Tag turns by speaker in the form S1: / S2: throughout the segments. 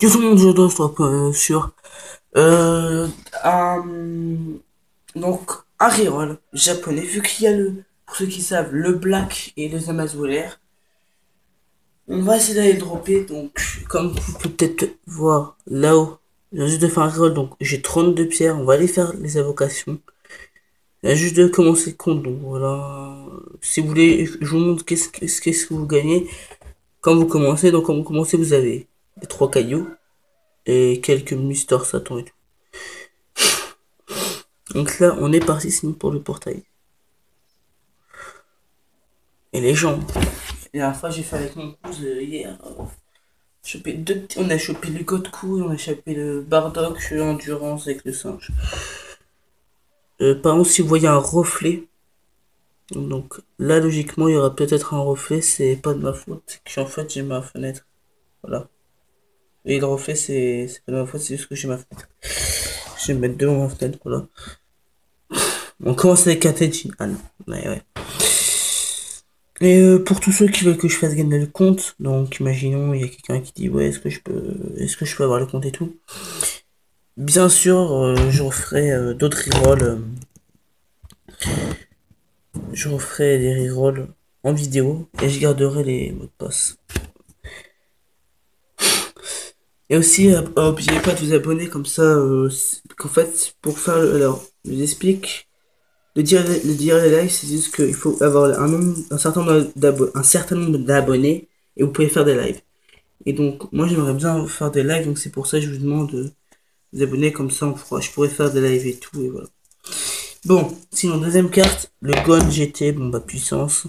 S1: Yo tout le monde, je dois sur euh, un, donc un reroll japonais, vu qu'il y a pour ceux qui savent, le Black et le Zamazolaire. On va essayer d'aller le dropper, donc comme vous pouvez peut-être voir là-haut, j'ai juste de faire un reroll, donc j'ai 32 pierres, on va aller faire les invocations. Il y a juste de commencer le compte, donc voilà. Si vous voulez, je vous montre qu'est-ce que vous gagnez quand vous commencez. Donc quand vous commencez, vous avez les 3 cailloux et quelques mustard Satan et tout. Donc là, on est parti sinon pour le portail. Et les gens. La dernière fois, j'ai fait avec mon cousin hier. On a chopé le Godku, on a chopé le Bardock, Endurance avec le singe. Par contre, si vous voyez un reflet, donc là, logiquement, il y aura peut-être un reflet, c'est pas de ma faute. C'est que en fait, j'ai ma fenêtre. Voilà. Et le reflet, c'est pas de ma faute, c'est juste que j'ai ma fenêtre. Je vais me mettre devant ma fenêtre, voilà. On commence avec Kateji. Ah non, ouais. Et pour tous ceux qui veulent que je fasse gagner le compte, donc imaginons il y a quelqu'un qui dit ouais est-ce que je peux avoir le compte et tout. Bien sûr, je referai d'autres rerolls, je referai des rerolls en vidéo et je garderai les mots de passe. Et aussi, n'oubliez pas de vous abonner comme ça, qu'en fait pour faire alors je vous explique. Le dire les lives, c'est juste qu'il faut avoir un certain nombre d'abonnés et vous pouvez faire des lives. Et donc, moi, j'aimerais bien faire des lives, donc c'est pour ça que je vous demande de vous abonner, comme ça, je pourrais faire des lives et tout, et voilà. Bon, sinon, deuxième carte, le Gon GT, bon bah, puissance.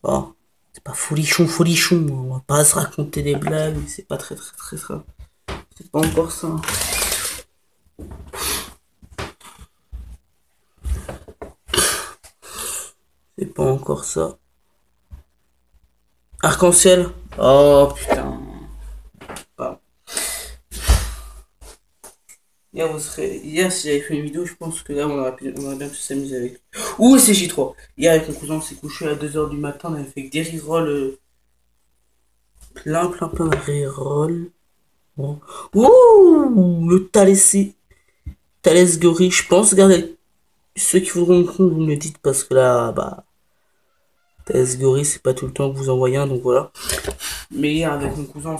S1: Bon, c'est pas folichon, on va pas se raconter des blagues, c'est pas très ça. C'est pas encore ça. C'est pas encore ça. Arc-en-ciel. Oh putain. Ah. Hier, si j'avais fait une vidéo, je pense que là, on aurait bien pu s'amuser avec. Ouh, c'est J3. Hier, avec mon cousin, on s'est couché à 2 h du matin, on avait fait des rerolls, plein de rerolls. Bon. Ouh, le Thalès Gori, je pense, regardez, ceux qui voudront le compte, vous me le dites, parce que là, bah, Thalès Gori, c'est pas tout le temps que vous envoyez un, donc voilà. Mais hier, avec mon cousin,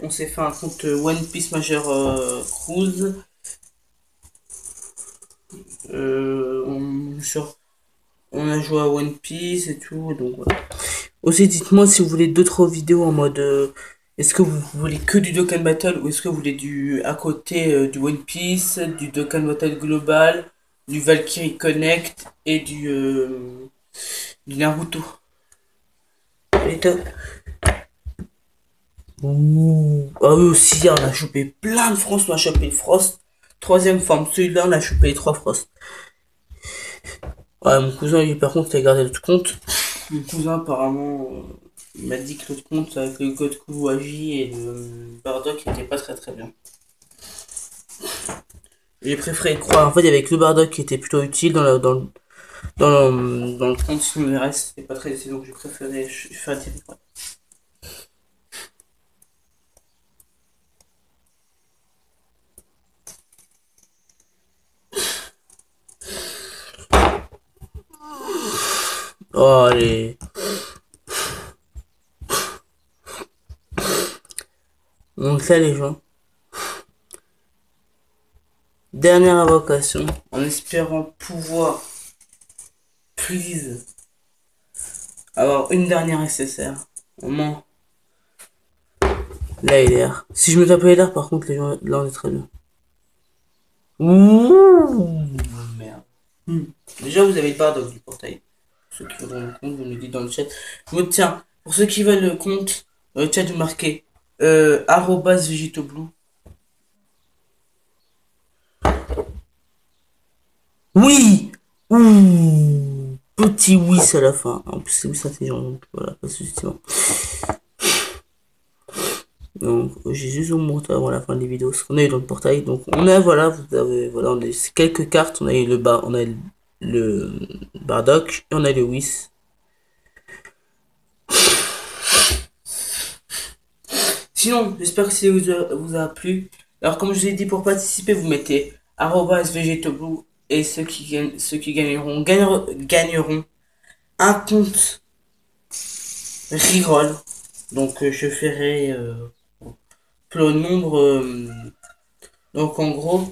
S1: on s'est fait un compte One Piece Major Cruise. On a joué à One Piece et tout, donc voilà. Aussi, dites-moi si vous voulez d'autres vidéos en mode est-ce que vous voulez que du Dokkan Battle ou est-ce que vous voulez à côté du One Piece, du Dokkan Battle Global, du Valkyrie Connect et du Naruto. Allez, top. Ouh. Ah oui, aussi, on a chopé plein de Frost, on a chopé Frost. Troisième forme, celui-là, on a chopé les 3 Frost. Ouais, mon cousin, lui, par contre, il a gardé l'autre compte. Mon cousin, apparemment, il m'a dit que l'autre compte avec le code Kuwaji et le Bardock était pas très bien. J'ai préféré croire. En fait, il y avait que le Bardock qui était plutôt utile dans le compte, sinon le reste c'était pas très utile, donc j'ai préféré faire des. Oh, allez. Donc là, les gens. Dernière invocation, en espérant pouvoir, please, avoir une dernière SSR. Au moins. Là, il est l'air. Si je me tape l'air, par contre, les gens, là, on est très bien. Ouh, merde. Déjà, vous avez le Bardock du portail. Pour ceux qui voudront le compte, vous me le dites dans le chat. Tiens, pour ceux qui veulent le compte, dans le chat, vous marquez @vegetoblue. Oui. Ouh, petit oui à la fin. En plus, c'est oui, ça fait genre, donc voilà, pas de soucis. Donc, j'ai juste vous montré avant la fin des vidéos ce qu'on a eu dans le portail. Donc, on a, voilà, vous avez, voilà, on a quelques cartes. On a eu on a eu le Bardock et on a le Whis. Sinon, j'espère que ça vous a plu. Alors, comme je vous ai dit, pour participer, vous mettez @vegetoblue et ceux qui gagneront un compte Rigolle. Donc, je ferai pour le nombre. Donc, en gros,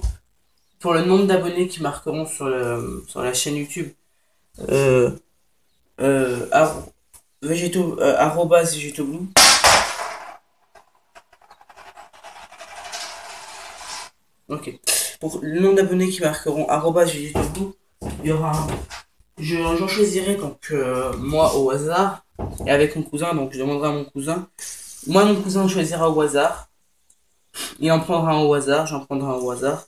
S1: pour le nombre d'abonnés qui marqueront sur la chaîne YouTube, euh, ar- @vegetoblue. Ok. Pour le nombre d'abonnés qui marqueront @vegetoblue, il y aura un. J'en choisirai donc moi au hasard et avec mon cousin, donc je demanderai à mon cousin. Moi, mon cousin choisira au hasard. Il en prendra un au hasard, j'en prendrai un au hasard.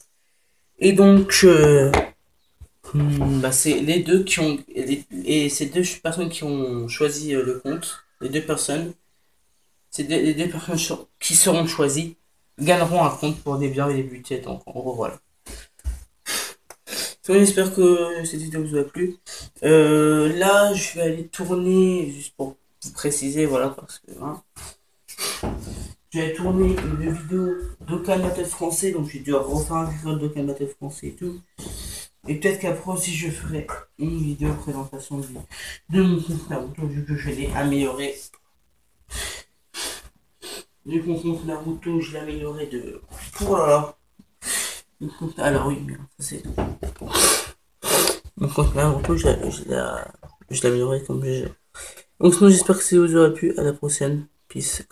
S1: Et donc, bah, c'est les deux qui ont. Et ces deux personnes qui ont choisi le compte, les deux personnes, les deux personnes qui seront choisies gagneront un compte pour des biens et des budgets. Donc, en gros, voilà. Donc, j'espère que cette vidéo vous a plu. Là, je vais aller tourner, juste pour vous préciser, voilà, parce que. Hein, je vais tourner une vidéo d'aucun maths français, donc j'ai dû refaire un épisode d'aucun maths français et tout. Et peut-être qu'après aussi je ferai une vidéo présentation de mon compte Naruto vu que je l'ai amélioré. Vu que mon compte Naruto je l'ai amélioré de. Oh là là. Alors oui, mais ça c'est. Mon compte Naruto je l'ai amélioré comme je. Donc sinon j'espère que ça vous aura plu. À la prochaine. Peace.